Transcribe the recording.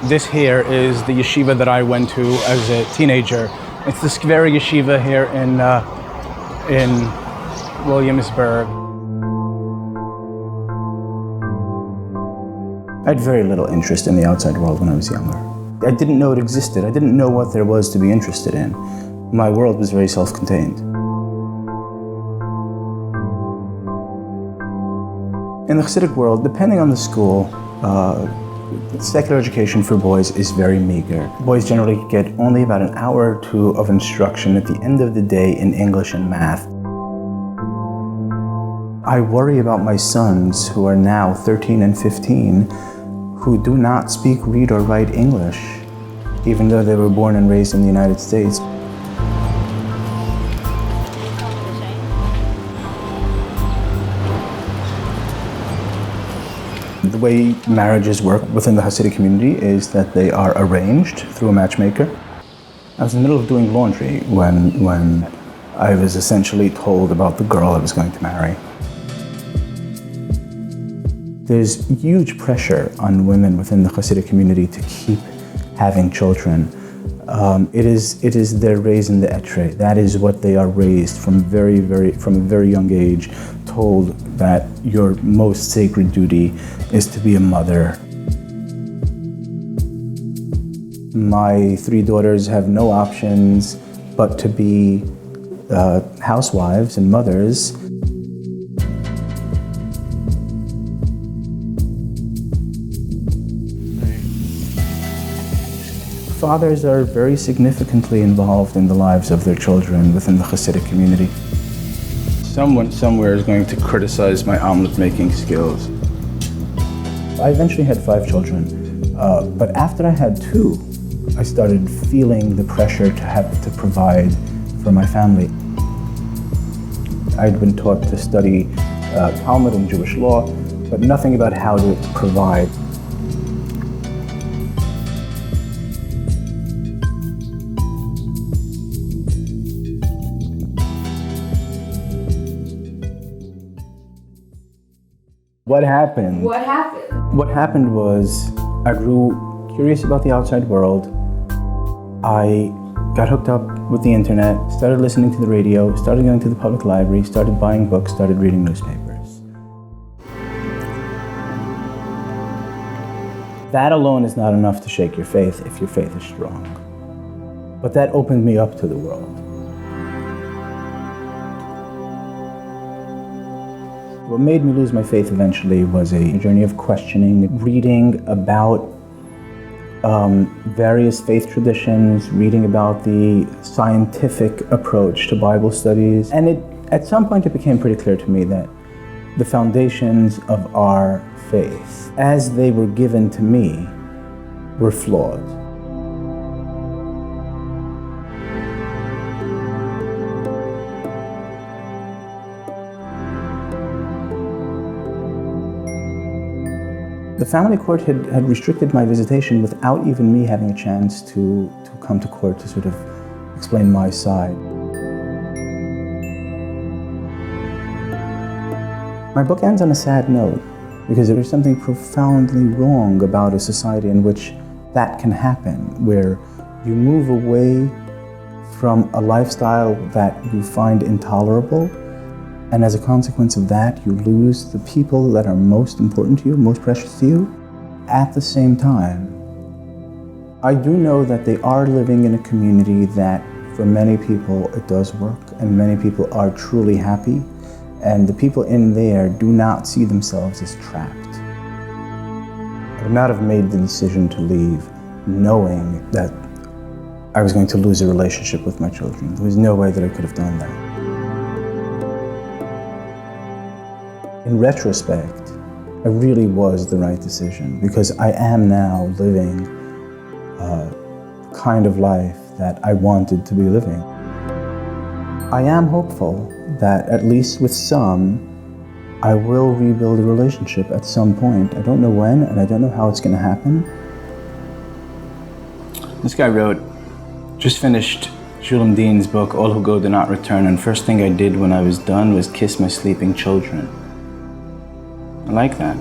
This here is the yeshiva that I went to as a teenager. It's the very yeshiva here in Williamsburg. I had very little interest in the outside world when I was younger. I didn't know it existed. I didn't know what there was to be interested in. My world was very self-contained. In the Hasidic world, depending on the school, secular education for boys is very meager. Boys generally get only about an hour or two of instruction at the end of the day in English and math. I worry about my sons, who are now 13 and 15, who do not speak, read, or write English, even though they were born and raised in the United States. The way marriages work within the Hasidic community is that they are arranged through a matchmaker. I was in the middle of doing laundry when I was essentially told about the girl I was going to marry. There's huge pressure on women within the Hasidic community to keep having children. It is their raison d'etre. That is what they are raised from a very young age, told that your most sacred duty is to be a mother. My 3 daughters have no options but to be housewives and mothers. Fathers are very significantly involved in the lives of their children within the Hasidic community. Someone somewhere is going to criticize my omelet-making skills. I eventually had 5 children, but after I had 2, I started feeling the pressure to have to provide for my family. I'd been taught to study Talmud and Jewish law, but nothing about how to provide. What happened? What happened? What happened was I grew curious about the outside world. I got hooked up with the internet, started listening to the radio, started going to the public library, started buying books, started reading newspapers. That alone is not enough to shake your faith if your faith is strong. But that opened me up to the world. What made me lose my faith eventually was a journey of questioning, reading about various faith traditions, reading about the scientific approach to Bible studies. And at some point it became pretty clear to me that the foundations of our faith, as they were given to me, were flawed. The family court had restricted my visitation without even me having a chance to come to court to sort of explain my side. My book ends on a sad note because there's something profoundly wrong about a society in which that can happen, where you move away from a lifestyle that you find intolerable, and as a consequence of that, you lose the people that are most important to you, most precious to you. At the same time, I do know that they are living in a community that, for many people, it does work, and many people are truly happy, and the people in there do not see themselves as trapped. I would not have made the decision to leave knowing that I was going to lose a relationship with my children. There was no way that I could have done that. In retrospect, it really was the right decision because I am now living a kind of life that I wanted to be living. I am hopeful that at least with some, I will rebuild a relationship at some point. I don't know when and I don't know how it's going to happen. This guy wrote, just finished Shulem Deen's book, All Who Go Do Not Return, and first thing I did when I was done was kiss my sleeping children. I like that.